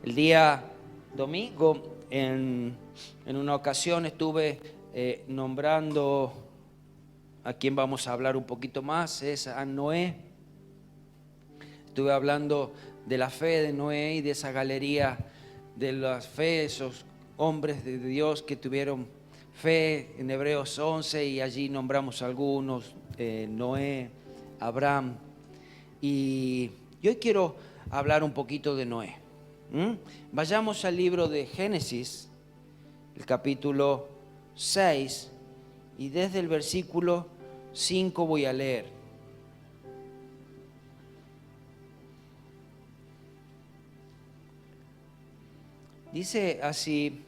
El día domingo, en una ocasión estuve nombrando a quien vamos a hablar un poquito más, es a Noé. Estuve hablando de la fe de Noé y de esa galería de la fe, esos hombres de Dios que tuvieron fe en Hebreos 11, y allí nombramos algunos, Noé, Abraham. Y hoy quiero hablar un poquito de Noé. Vayamos al libro de Génesis, el capítulo 6, y desde el versículo 5 voy a leer. Dice así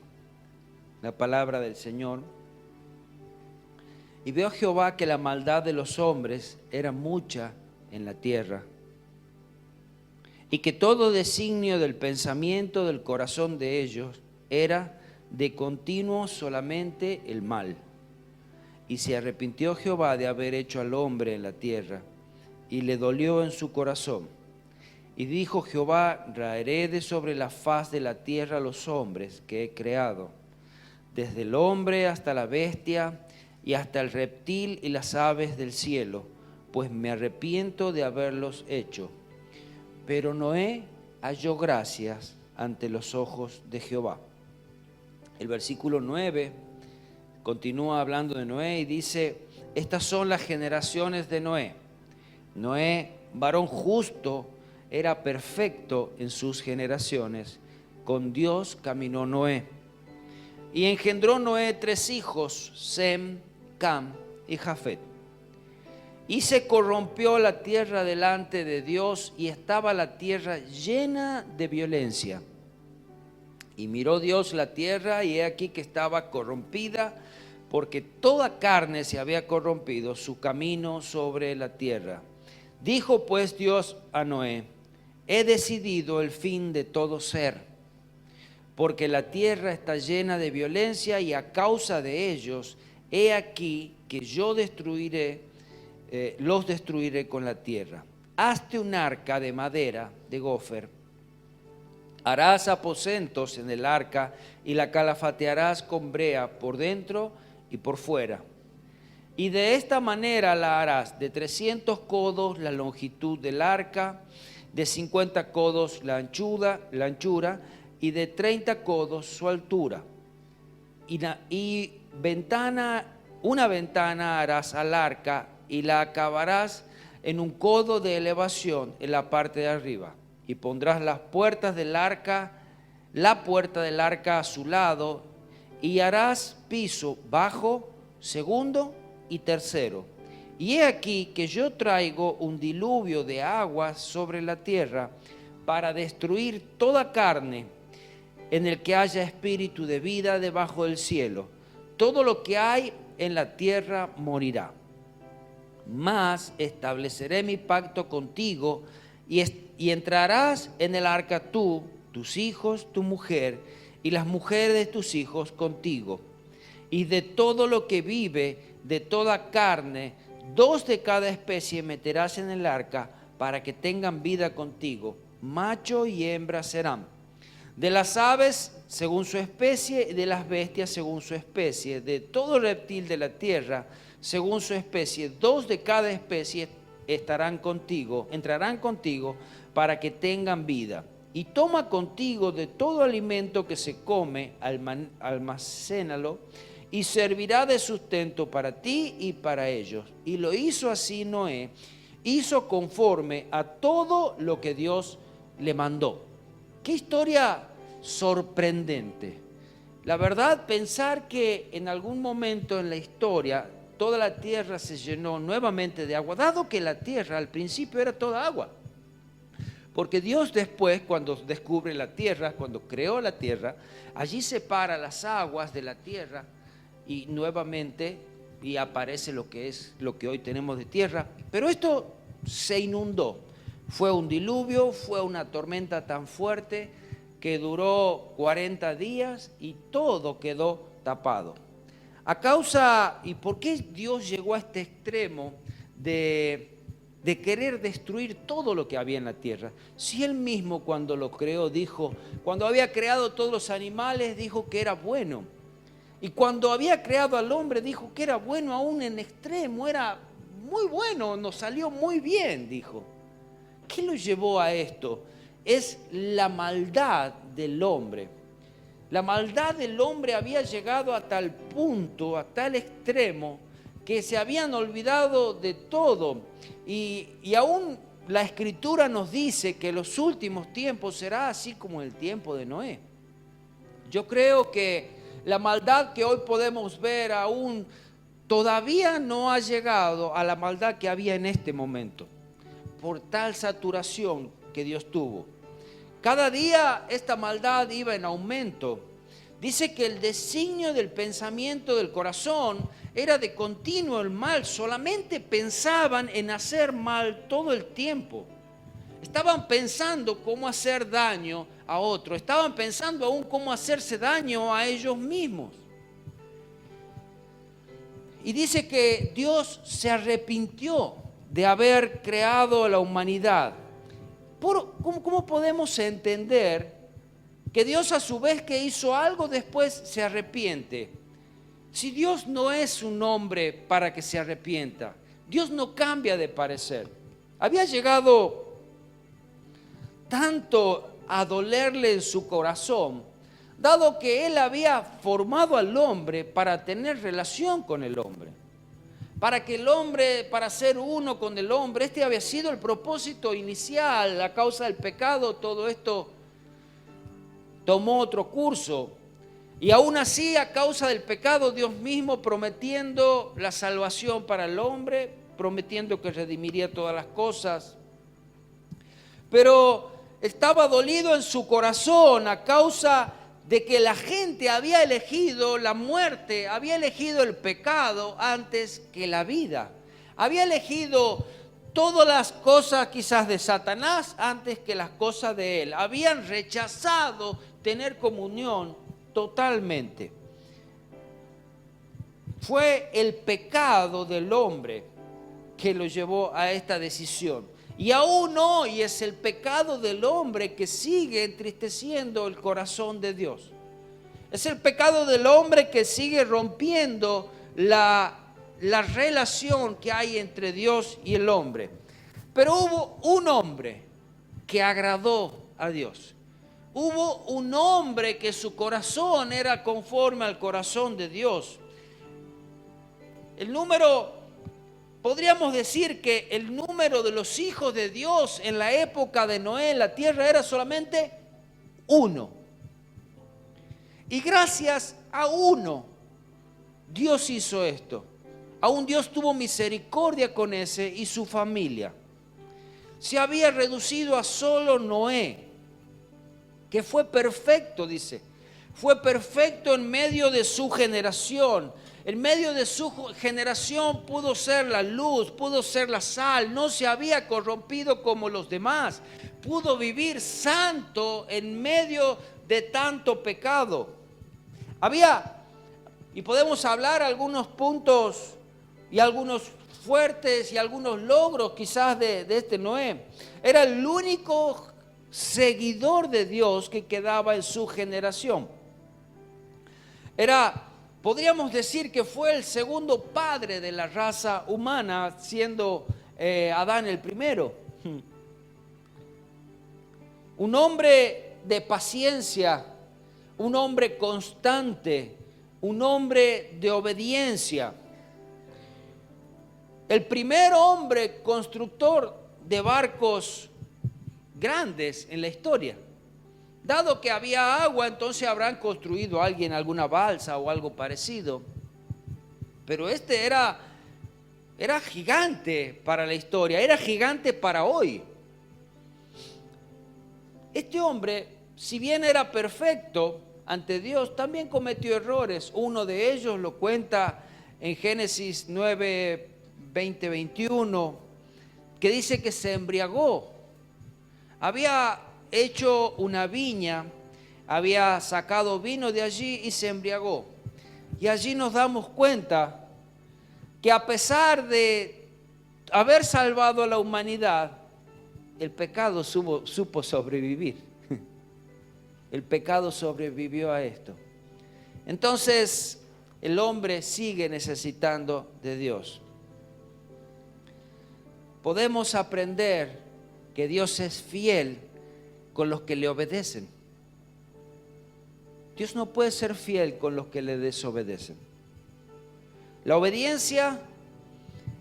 la palabra del Señor: y vio Jehová que la maldad de los hombres era mucha en la tierra, y que todo designio del pensamiento del corazón de ellos era de continuo solamente el mal. Y se arrepintió Jehová de haber hecho al hombre en la tierra, y le dolió en su corazón. Y dijo Jehová: raeré de sobre la faz de la tierra a los hombres que he creado, desde el hombre hasta la bestia, y hasta el reptil y las aves del cielo, pues me arrepiento de haberlos hecho. Pero Noé halló gracias ante los ojos de Jehová. El versículo 9 continúa hablando de Noé y dice: estas son las generaciones de Noé. Noé, varón justo, era perfecto en sus generaciones. Con Dios caminó Noé. Y engendró Noé 3 hijos, Sem, Cam y Jafet. Y se corrompió la tierra delante de Dios, y estaba la tierra llena de violencia. Y miró Dios la tierra, y he aquí que estaba corrompida, porque toda carne se había corrompido su camino sobre la tierra. Dijo pues Dios a Noé: he decidido el fin de todo ser, porque la tierra está llena de violencia, y a causa de ellos, he aquí que yo los destruiré con la tierra. Hazte un arca de madera de gofer. Harás aposentos en el arca, y la calafatearás con brea por dentro y por fuera. Y de esta manera la harás: de 300 codos la longitud del arca, de 50 codos la anchura, y de 30 codos su altura. Una ventana harás al arca, y la acabarás en un codo de elevación en la parte de arriba. Y pondrás la puerta del arca a su lado, y harás piso bajo, segundo y tercero. Y he aquí que yo traigo un diluvio de aguas sobre la tierra para destruir toda carne, en el que haya espíritu de vida debajo del cielo. Todo lo que hay en la tierra morirá. Mas estableceré mi pacto contigo, y entrarás en el arca tú, tus hijos, tu mujer, y las mujeres de tus hijos contigo. Y de todo lo que vive, de toda carne, 2 de cada especie meterás en el arca, para que tengan vida contigo. Macho y hembra serán. De las aves según su especie, y de las bestias según su especie, de todo reptil de la tierra según su especie, 2 de cada especie entrarán contigo para que tengan vida. Y toma contigo de todo alimento que se come, almacénalo, y servirá de sustento para ti y para ellos. Y lo hizo así Noé, hizo conforme a todo lo que Dios le mandó. ¡Qué historia sorprendente! La verdad, pensar que en algún momento en la historia toda la tierra se llenó nuevamente de agua, dado que la tierra al principio era toda agua. Porque Dios después, cuando descubre la tierra, cuando creó la tierra, allí separa las aguas de la tierra, y nuevamente y aparece lo que hoy tenemos de tierra. Pero esto se inundó. Fue un diluvio, fue una tormenta tan fuerte que duró 40 días y todo quedó tapado. ¿Y por qué Dios llegó a este extremo de de querer destruir todo lo que había en la tierra. Si Él mismo cuando lo creó dijo, cuando había creado todos los animales, dijo que era bueno. Y cuando había creado al hombre, dijo que era bueno aún en extremo, era muy bueno, nos salió muy bien, dijo. ¿Qué lo llevó a esto? Es la maldad del hombre. La maldad del hombre había llegado a tal punto, a tal extremo, que se habían olvidado de todo. Y aún la Escritura nos dice que los últimos tiempos será así como el tiempo de Noé. Yo creo que la maldad que hoy podemos ver aún todavía no ha llegado a la maldad que había en este momento, por tal saturación que Dios tuvo. Cada día esta maldad iba en aumento. Dice que el designio del pensamiento del corazón era de continuo el mal. Solamente pensaban en hacer mal todo el tiempo. Estaban pensando cómo hacer daño a otro. Estaban pensando aún cómo hacerse daño a ellos mismos. Y dice que Dios se arrepintió de haber creado a la humanidad. ¿Cómo podemos entender que Dios a su vez que hizo algo después se arrepiente? Si Dios no es un hombre para que se arrepienta, Dios no cambia de parecer. Había llegado tanto a dolerle en su corazón, dado que Él había formado al hombre para tener relación con el hombre. Para que el hombre, para ser uno con el hombre, este había sido el propósito inicial. A causa del pecado, todo esto tomó otro curso. Y aún así, a causa del pecado, Dios mismo prometiendo la salvación para el hombre, prometiendo que redimiría todas las cosas. Pero estaba dolido en su corazón a causa de que la gente había elegido la muerte, había elegido el pecado antes que la vida. Había elegido todas las cosas quizás de Satanás antes que las cosas de él. Habían rechazado tener comunión totalmente. Fue el pecado del hombre que lo llevó a esta decisión. Y aún hoy es el pecado del hombre que sigue entristeciendo el corazón de Dios. Es el pecado del hombre que sigue rompiendo la relación que hay entre Dios y el hombre. Pero hubo un hombre que agradó a Dios. Hubo un hombre que su corazón era conforme al corazón de Dios. Podríamos decir que el número de los hijos de Dios en la época de Noé en la tierra era solamente uno. Y gracias a uno, Dios hizo esto. Aún Dios tuvo misericordia con ese y su familia. Se había reducido a solo Noé, que fue perfecto, dice. Fue perfecto en medio de su generación. En medio de su generación pudo ser la luz, pudo ser la sal, no se había corrompido como los demás. Pudo vivir santo en medio de tanto pecado. Y podemos hablar algunos puntos y algunos fuertes y algunos logros quizás de este Noé. Era el único seguidor de Dios que quedaba en su generación. Podríamos decir que fue el segundo padre de la raza humana, siendo Adán el primero. Un hombre de paciencia, un hombre constante, un hombre de obediencia. El primer hombre constructor de barcos grandes en la historia. Dado que había agua, entonces habrán construido alguien alguna balsa o algo parecido. Pero este era gigante para la historia, era gigante para hoy. Este hombre, si bien era perfecto ante Dios, también cometió errores. Uno de ellos lo cuenta en Génesis 9, 20, 21, que dice que se embriagó. Había hecho una viña, había sacado vino de allí y se embriagó. Y allí nos damos cuenta que a pesar de haber salvado a la humanidad, el pecado supo sobrevivir. El pecado sobrevivió a esto. Entonces, el hombre sigue necesitando de Dios. Podemos aprender que Dios es fiel con los que le obedecen. Dios no puede ser fiel con los que le desobedecen. La obediencia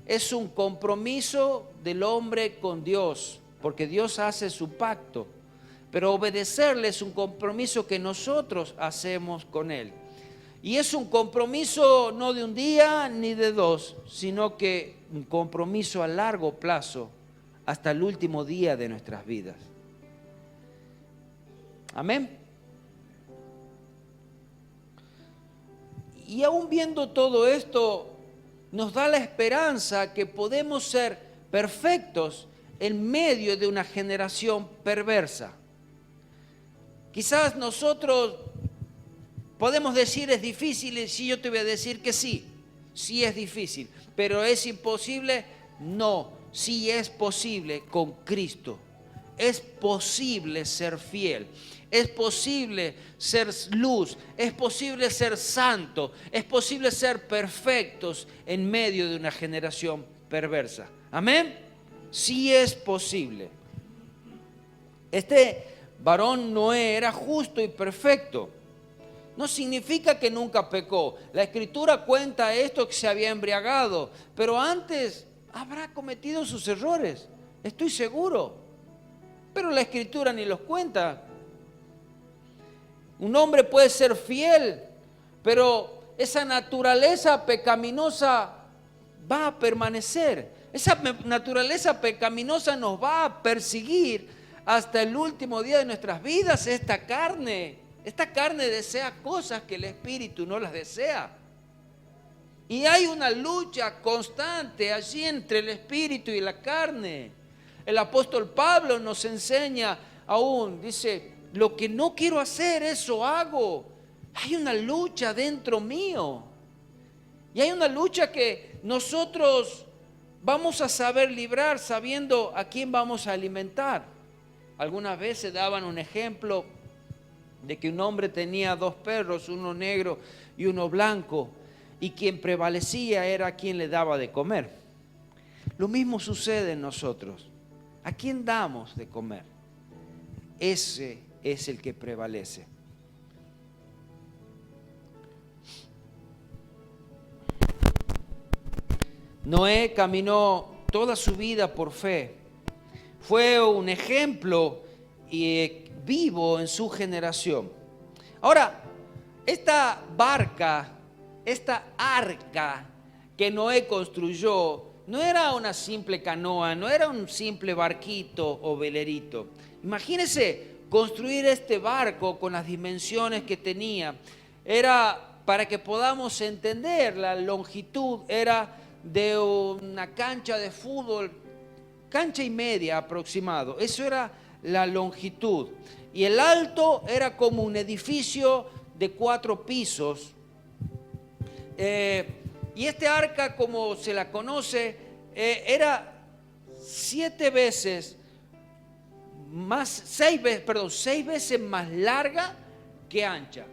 es un compromiso del hombre con Dios, porque Dios hace su pacto, pero obedecerle es un compromiso que nosotros hacemos con Él. Y es un compromiso no de un día ni de dos, sino que un compromiso a largo plazo, hasta el último día de nuestras vidas. Amén. Y aún viendo todo esto, nos da la esperanza que podemos ser perfectos en medio de una generación perversa. Quizás nosotros podemos decir es difícil, y sí, yo te voy a decir que sí es difícil, pero es imposible. No, sí es posible con Cristo. Es posible ser fiel, es posible ser luz, es posible ser santo, es posible ser perfectos en medio de una generación perversa. Amén. Sí es posible. Este varón Noé era justo y perfecto. No significa que nunca pecó. La Escritura cuenta esto, que se había embriagado, pero antes habrá cometido sus errores, estoy seguro. Pero la Escritura ni los cuenta. Un hombre puede ser fiel, pero esa naturaleza pecaminosa va a permanecer. Esa naturaleza pecaminosa nos va a perseguir hasta el último día de nuestras vidas. Esta carne desea cosas que el Espíritu no las desea. Y hay una lucha constante allí entre el Espíritu y la carne. El apóstol Pablo nos enseña aún, dice, lo que no quiero hacer, eso hago. Hay una lucha dentro mío. Y hay una lucha que nosotros vamos a saber librar sabiendo a quién vamos a alimentar. Algunas veces daban un ejemplo de que un hombre tenía 2 perros, uno negro y uno blanco, y quien prevalecía era quien le daba de comer. Lo mismo sucede en nosotros. ¿A quién damos de comer? Ese es el que prevalece. Noé caminó toda su vida por fe. Fue un ejemplo vivo en su generación. Ahora, esta barca, esta arca que Noé construyó, no era una simple canoa, no era un simple barquito o velerito. Imagínense construir este barco con las dimensiones que tenía. Era, para que podamos entender, la longitud era de una cancha de fútbol, cancha y media aproximado. Eso era la longitud. Y el alto era como un edificio de 4 pisos. Y este arca, como se la conoce, era 6 veces más larga que ancha.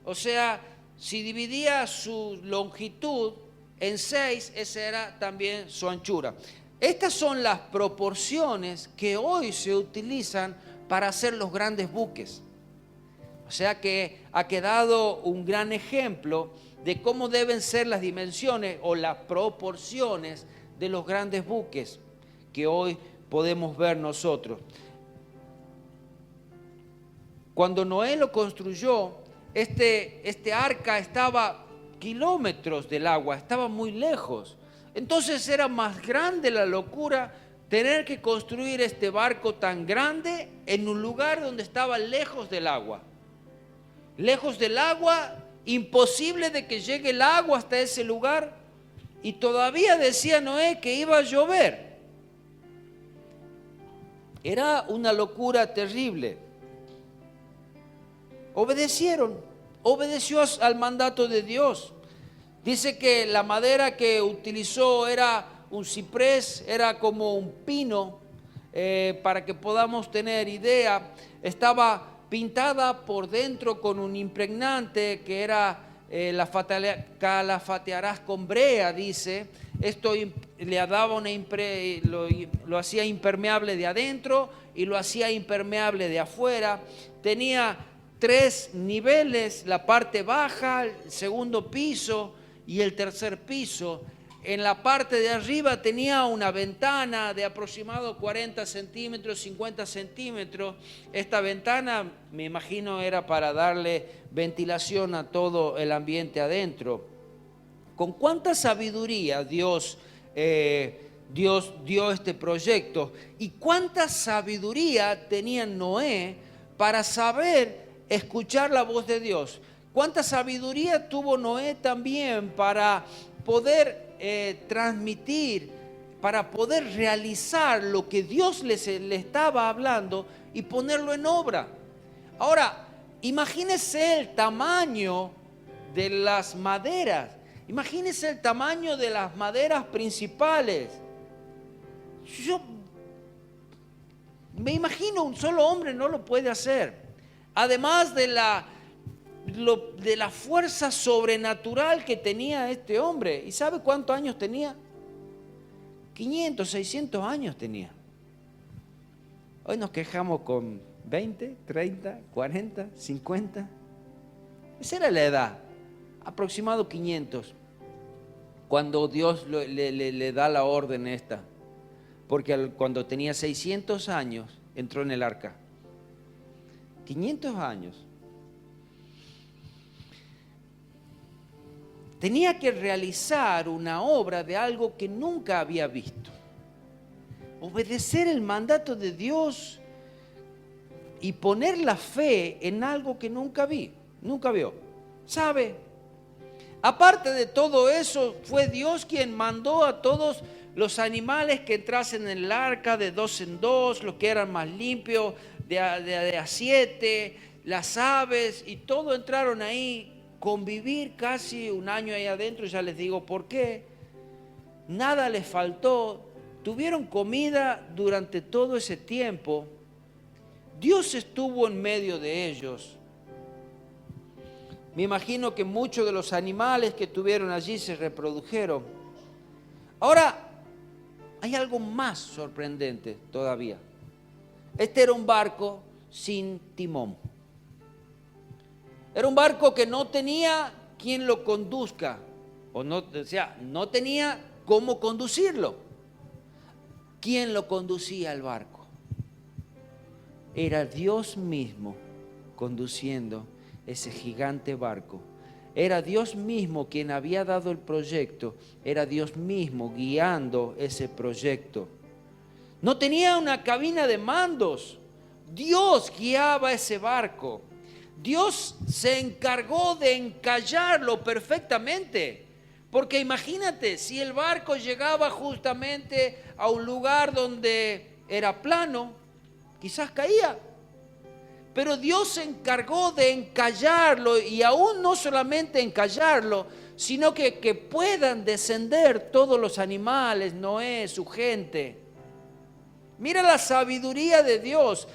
O sea, si dividía su longitud en 6, esa era también su anchura. Estas son las proporciones que hoy se utilizan para hacer los grandes buques. O sea que ha quedado un gran ejemplo de cómo deben ser las dimensiones o las proporciones de los grandes buques que hoy podemos ver nosotros. Cuando Noé lo construyó, este arca estaba kilómetros del agua, estaba muy lejos. Entonces era más grande la locura tener que construir este barco tan grande en un lugar donde estaba lejos del agua. Lejos del agua, imposible de que llegue el agua hasta ese lugar. Y todavía decía Noé que iba a llover. Era una locura terrible. Obedeció al mandato de Dios. Dice que la madera que utilizó era un ciprés, era como un pino, para que podamos tener idea. Estaba pintada por dentro con un impregnante que era calafatearás con brea, dice. Esto le daba lo hacía impermeable de adentro y lo hacía impermeable de afuera. Tenía 3 niveles, la parte baja, el segundo piso y el tercer piso. En la parte de arriba tenía una ventana de aproximado 40 centímetros, 50 centímetros. Esta ventana, me imagino, era para darle ventilación a todo el ambiente adentro. ¿Con cuánta sabiduría Dios dio este proyecto? ¿Y cuánta sabiduría tenía Noé para saber escuchar la voz de Dios? ¿Cuánta sabiduría tuvo Noé también para poder transmitir, para poder realizar lo que Dios le estaba hablando y ponerlo en obra? Ahora, imagínese el tamaño de las maderas. Imagínese el tamaño de las maderas principales. Yo me imagino, un solo hombre no lo puede hacer. Además de la fuerza sobrenatural que tenía este hombre. ¿Y sabe cuántos años tenía? 500, 600 años tenía. Hoy nos quejamos con 20, 30, 40, 50. Esa era la edad, aproximado 500, cuando Dios le da la orden esta. Porque cuando tenía 600 años entró en el arca. 500 años. Tenía que realizar una obra de algo que nunca había visto. Obedecer el mandato de Dios y poner la fe en algo que nunca vio. ¿Sabe? Aparte de todo eso, fue Dios quien mandó a todos los animales que entrasen en el arca de 2 en 2, los que eran más limpios, de a 7, las aves, y todo entraron ahí. Convivir casi un año ahí adentro, ya les digo por qué. Nada les faltó, tuvieron comida durante todo ese tiempo. Dios estuvo en medio de ellos. Me imagino que muchos de los animales que tuvieron allí se reprodujeron. Ahora, hay algo más sorprendente todavía. Este era un barco sin timón. Era un barco que no tenía quien lo conduzca, no tenía cómo conducirlo. ¿Quién lo conducía el barco? Era Dios mismo conduciendo ese gigante barco. Era Dios mismo quien había dado el proyecto, era Dios mismo guiando ese proyecto. No tenía una cabina de mandos, Dios guiaba ese barco. Dios se encargó de encallarlo perfectamente, porque imagínate, si el barco llegaba justamente a un lugar donde era plano, quizás caía, pero Dios se encargó de encallarlo, y aún no solamente encallarlo, sino que puedan descender todos los animales, Noé, su gente. Mira la sabiduría de Dios.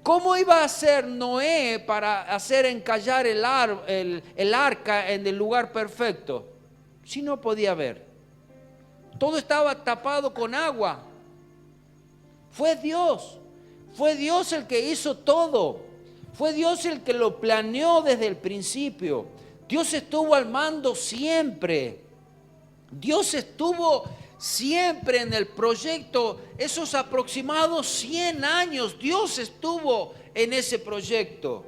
¿Cómo iba a hacer Noé para hacer encallar el arca en el lugar perfecto? Si no podía ver. Todo estaba tapado con agua. Fue Dios el que hizo todo. Fue Dios el que lo planeó desde el principio. Dios estuvo al mando siempre. Dios estuvo siempre en el proyecto, esos aproximados 100 años, Dios estuvo en ese proyecto.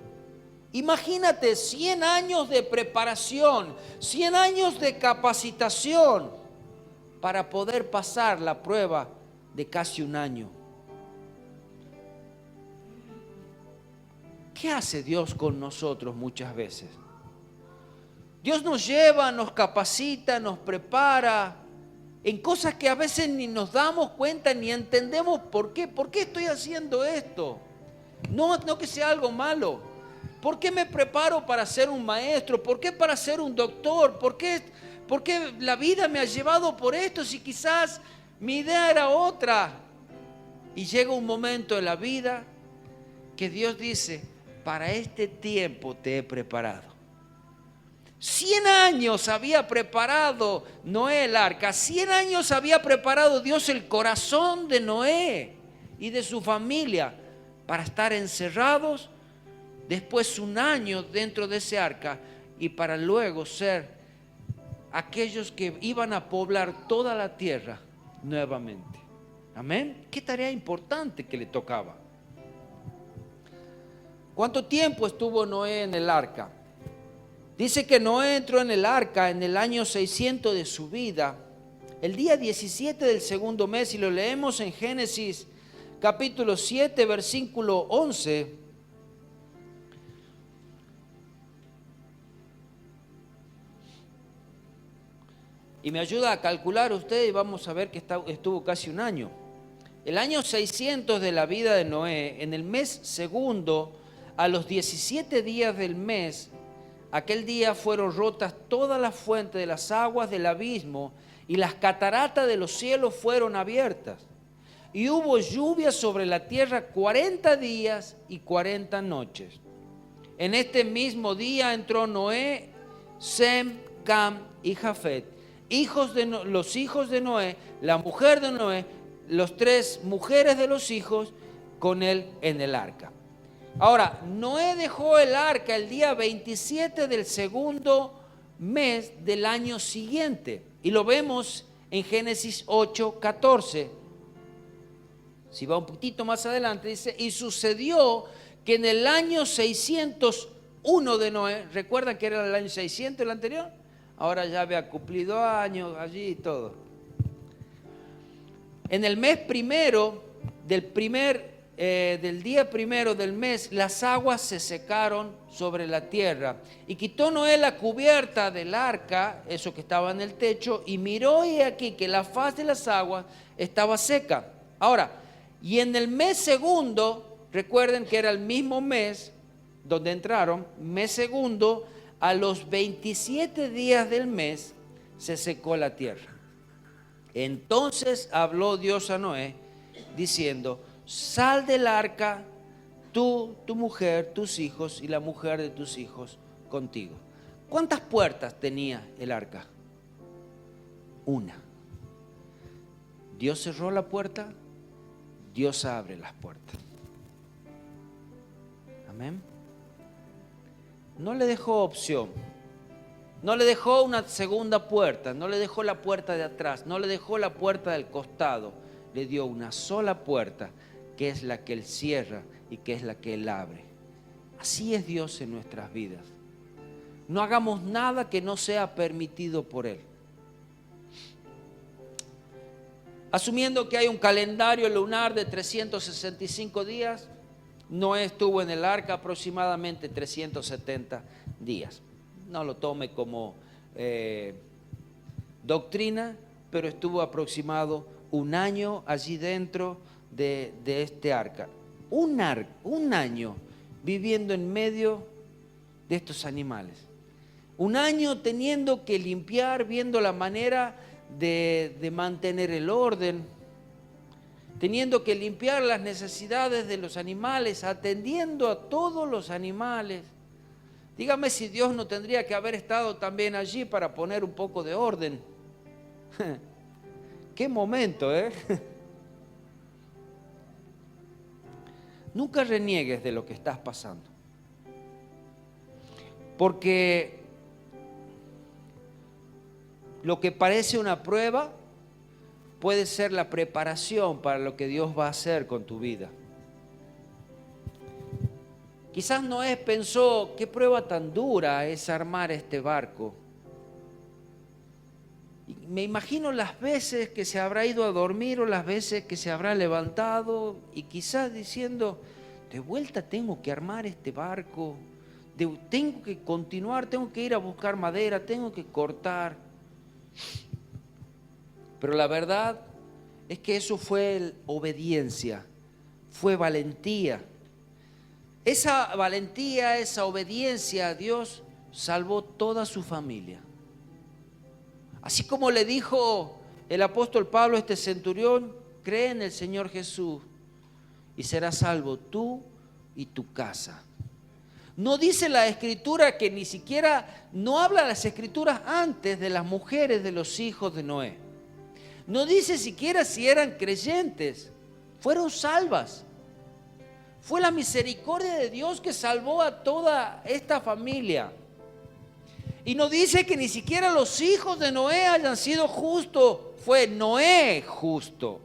Imagínate, 100 años de preparación, 100 años de capacitación para poder pasar la prueba de casi un año. ¿Qué hace Dios con nosotros muchas veces? Dios nos lleva, nos capacita, nos prepara en cosas que a veces ni nos damos cuenta ni entendemos por qué. ¿Por qué estoy haciendo esto? No que sea algo malo. ¿Por qué me preparo para ser un maestro? ¿Por qué para ser un doctor? ¿Por qué la vida me ha llevado por esto? Si quizás Mi idea era otra. Y llega un momento en la vida que Dios dice, para este tiempo te he preparado. 100 años había preparado Noé el arca, 100 años había preparado Dios el corazón de Noé y de su familia para estar encerrados, después 1 año dentro de ese arca y para luego ser aquellos que iban a poblar toda la tierra nuevamente. Amén. Qué tarea importante que le tocaba. ¿Cuánto tiempo estuvo Noé en el arca? Dice que Noé entró en el arca en el año 600 de su vida, el día 17 del segundo mes, y lo leemos en Génesis capítulo 7, versículo 11. Y me ayuda a calcular usted y vamos a ver que estuvo casi 1 año. El año 600 de la vida de Noé, en el mes segundo, a los 17 días del mes, aquel día fueron rotas todas las fuentes de las aguas del abismo y las cataratas de los cielos fueron abiertas. Y hubo lluvia sobre la tierra 40 días y 40 noches. En este mismo día entró Noé, Sem, Cam y Jafet, los hijos de Noé, la mujer de Noé, los 3 mujeres de los hijos con él en el arca. Ahora, Noé dejó el arca el día 27 del segundo mes del año siguiente. Y lo vemos en Génesis 8, 14. Si va un poquito más adelante, dice, y sucedió que en el año 601 de Noé, ¿recuerdan que era el año 600 el anterior? Ahora ya había cumplido años allí y todo. En el mes primero del día primero del mes, las aguas se secaron sobre la tierra. Y quitó Noé la cubierta del arca, eso que estaba en el techo, y miró y aquí que la faz de las aguas estaba seca. Ahora, y en el mes segundo, recuerden que era el mismo mes donde entraron, mes segundo, a los 27 días del mes, se secó la tierra. Entonces habló Dios a Noé, diciendo, sal del arca, tú, tu mujer, tus hijos y la mujer de tus hijos contigo. ¿Cuántas puertas tenía el arca? 1. Dios cerró la puerta, Dios abre las puertas. Amén. No le dejó opción, no le dejó una segunda puerta, no le dejó la puerta de atrás, no le dejó la puerta del costado, le dio una sola puerta, que es la que Él cierra y que es la que Él abre. Así es Dios en nuestras vidas. No hagamos nada que no sea permitido por Él. Asumiendo que hay un calendario lunar de 365 días, Noé estuvo en el arca aproximadamente 370 días. No lo tome como doctrina, pero estuvo aproximado 1 año allí dentro de este arca. Un año viviendo en medio de estos animales. 1 año teniendo que limpiar, viendo la manera de mantener el orden, teniendo que limpiar las necesidades de los animales, atendiendo a todos los animales. Dígame si Dios no tendría que haber estado también allí para poner un poco de orden. Qué momento, ¿eh? Nunca reniegues de lo que estás pasando. Porque lo que parece una prueba puede ser la preparación para lo que Dios va a hacer con tu vida. Quizás Noé pensó, qué prueba tan dura es armar este barco. Y me imagino las veces que se habrá ido a dormir o las veces que se habrá levantado y quizás diciendo, de vuelta tengo que armar este barco, tengo que continuar, tengo que ir a buscar madera, tengo que cortar. Pero la verdad es que eso fue obediencia, fue valentía. Esa valentía, esa obediencia a Dios salvó toda su familia. Así como le dijo el apóstol Pablo, este centurión, cree en el Señor Jesús y serás salvo tú y tu casa. No dice la Escritura que ni siquiera, no habla las Escrituras antes de las mujeres de los hijos de Noé. No dice siquiera si eran creyentes, fueron salvas. Fue la misericordia de Dios que salvó a toda esta familia. Y no dice que ni siquiera los hijos de Noé hayan sido justos, fue Noé justo.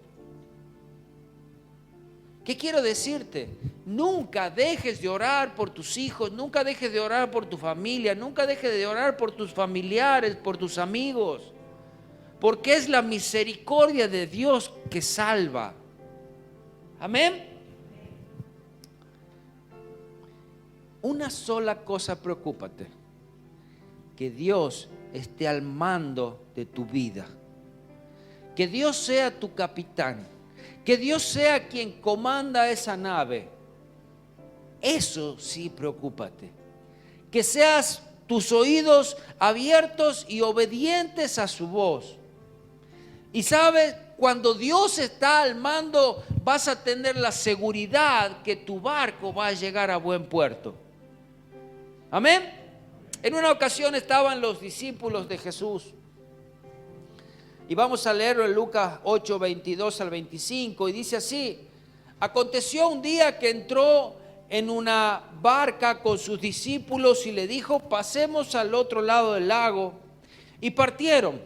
¿Qué quiero decirte? Nunca dejes de orar por tus hijos, nunca dejes de orar por tu familia, nunca dejes de orar por tus familiares, por tus amigos, porque es la misericordia de Dios que salva. Amén. Una sola cosa preocúpate, que Dios esté al mando de tu vida, que Dios sea tu capitán, que Dios sea quien comanda esa nave. Eso sí, preocúpate. Que seas tus oídos abiertos y obedientes a su voz. Y sabes, cuando Dios está al mando, vas a tener la seguridad que tu barco va a llegar a buen puerto. Amén. En una ocasión estaban los discípulos de Jesús. Y vamos a leerlo en Lucas 8, 22 al 25. Y dice así: aconteció un día que entró en una barca con sus discípulos y le dijo: pasemos al otro lado del lago. Y partieron.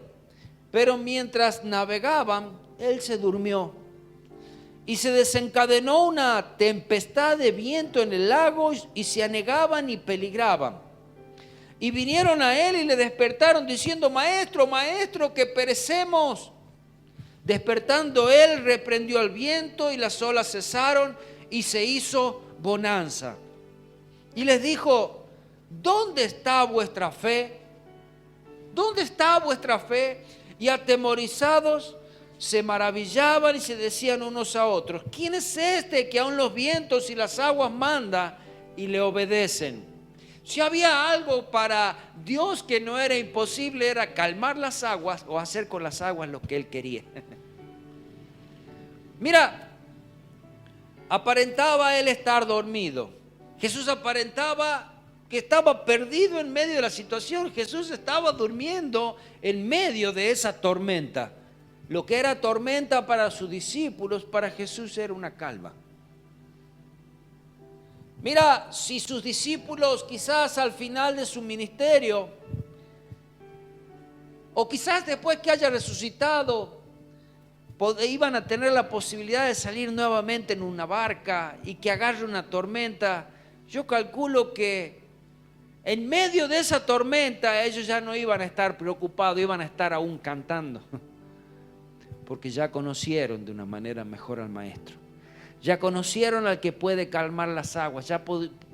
Pero mientras navegaban, él se durmió. Y se desencadenó una tempestad de viento en el lago y se anegaban y peligraban. Y vinieron a él y le despertaron diciendo: maestro, maestro, que perecemos. Despertando él, reprendió al viento y las olas cesaron y se hizo bonanza. Y les dijo: ¿dónde está vuestra fe? ¿Dónde está vuestra fe? Y atemorizados se maravillaban y se decían unos a otros: ¿quién es este que aun los vientos y las aguas manda y le obedecen? Si había algo para Dios que no era imposible, era calmar las aguas o hacer con las aguas lo que Él quería. Mira, aparentaba Él estar dormido. Jesús aparentaba que estaba perdido en medio de la situación. Jesús estaba durmiendo en medio de esa tormenta. Lo que era tormenta para sus discípulos, para Jesús era una calma. Mira, si sus discípulos quizás al final de su ministerio, o quizás después que haya resucitado, iban a tener la posibilidad de salir nuevamente en una barca y que agarre una tormenta, yo calculo que en medio de esa tormenta ellos ya no iban a estar preocupados, iban a estar aún cantando, porque ya conocieron de una manera mejor al Maestro. Ya conocieron al que puede calmar las aguas, ya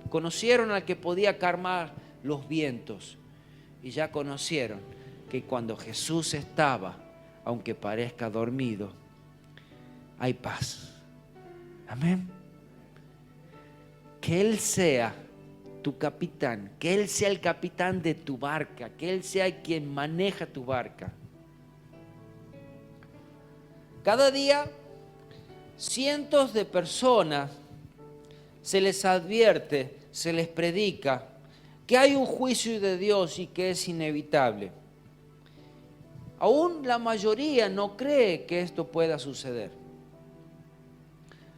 conocieron al que podía calmar los vientos, y ya conocieron que cuando Jesús estaba, aunque parezca dormido, hay paz. Amén. Que Él sea tu capitán, que Él sea el capitán de tu barca, que Él sea quien maneja tu barca. Cada día cientos de personas se les advierte, se les predica que hay un juicio de Dios y que es inevitable. Aún la mayoría no cree que esto pueda suceder.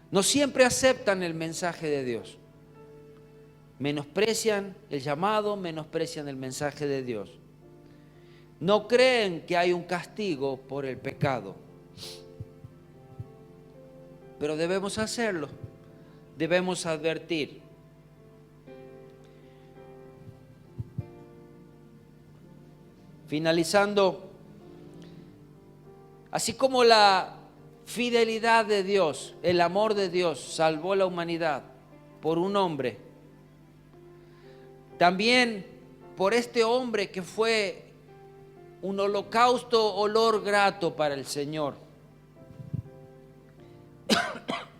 No siempre aceptan el mensaje de Dios. Menosprecian el llamado, menosprecian el mensaje de Dios. No creen que hay un castigo por el pecado. Pero debemos hacerlo, debemos advertir. Finalizando, así como la fidelidad de Dios, el amor de Dios salvó a la humanidad por un hombre, también por este hombre que fue un holocausto, olor grato para el Señor.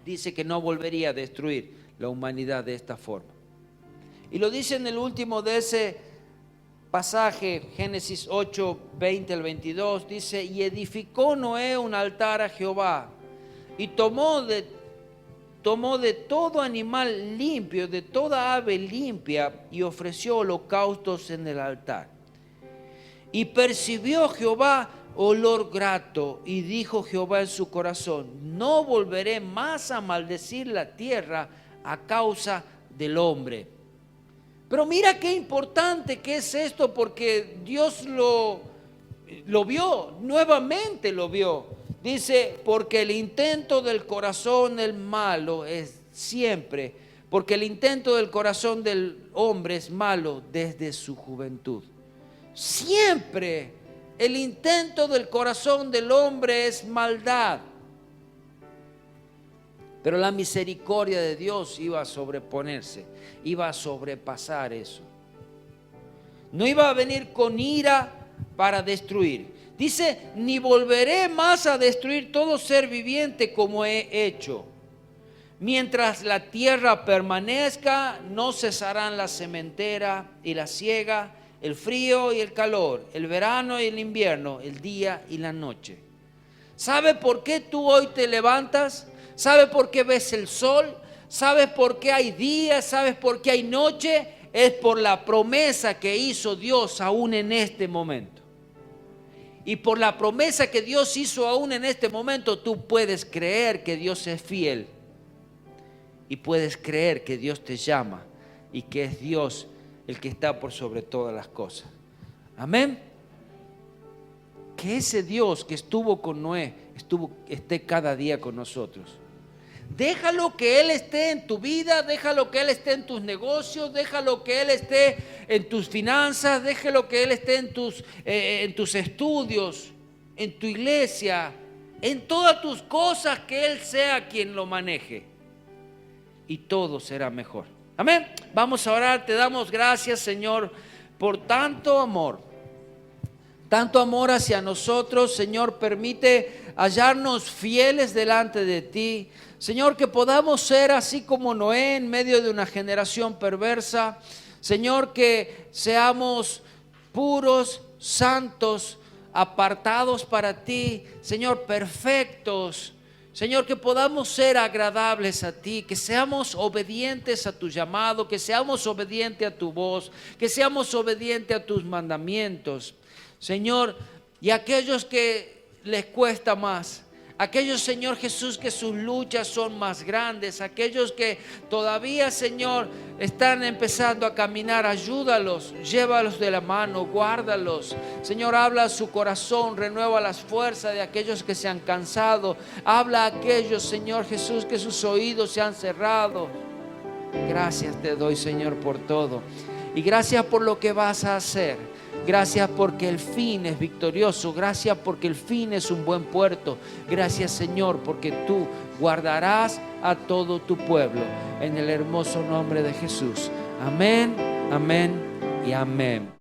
Dice que no volvería a destruir la humanidad de esta forma. Y lo dice en el último de ese pasaje, Génesis 8, 20 al 22, dice: y edificó Noé un altar a Jehová, y tomó de todo animal limpio, de toda ave limpia, y ofreció holocaustos en el altar. Y percibió Jehová olor grato, y dijo Jehová en su corazón: no volveré más a maldecir la tierra a causa del hombre. Pero mira qué importante que es esto, porque Dios lo vio, nuevamente lo vio. Dice: porque el intento del corazón el malo es siempre, porque el intento del corazón del hombre es malo desde su juventud. Siempre el intento del corazón del hombre es maldad. Pero la misericordia de Dios iba a sobreponerse, iba a sobrepasar eso. No iba a venir con ira para destruir. Dice: ni volveré más a destruir todo ser viviente como he hecho. Mientras la tierra permanezca, no cesarán la sementera y la siega, el frío y el calor, el verano y el invierno, el día y la noche. ¿Sabe por qué tú hoy te levantas? ¿Sabe por qué ves el sol? ¿Sabes por qué hay día? ¿Sabes por qué hay noche? Es por la promesa que hizo Dios aún en este momento. Y por la promesa que Dios hizo aún en este momento, tú puedes creer que Dios es fiel. Y puedes creer que Dios te llama y que es Dios el que está por sobre todas las cosas. Amén. Que ese Dios que estuvo con Noé esté cada día con nosotros. Déjalo que Él esté en tu vida, déjalo que Él esté en tus negocios, déjalo que Él esté en tus finanzas, déjalo que Él esté en tus estudios, en tu iglesia, en todas tus cosas, que Él sea quien lo maneje. Y todo será mejor. Amén. Vamos a orar. Te damos gracias, Señor, por tanto amor hacia nosotros. Señor, permite hallarnos fieles delante de ti. Señor, que podamos ser así como Noé en medio de una generación perversa. Señor, que seamos puros, santos, apartados para ti. Señor, perfectos. Señor, que podamos ser agradables a ti, que seamos obedientes a tu llamado, que seamos obedientes a tu voz, que seamos obedientes a tus mandamientos. Señor, y aquellos que les cuesta más, aquellos, Señor Jesús, que sus luchas son más grandes, aquellos que todavía, Señor, están empezando a caminar, ayúdalos, llévalos de la mano, guárdalos. Señor, habla a su corazón, renueva las fuerzas de aquellos que se han cansado. Habla a aquellos, Señor Jesús, que sus oídos se han cerrado. Gracias te doy, Señor, por todo. Y gracias por lo que vas a hacer. Gracias porque el fin es victorioso. Gracias porque el fin es un buen puerto. Gracias, Señor, porque tú guardarás a todo tu pueblo. En el hermoso nombre de Jesús. Amén, amén y amén.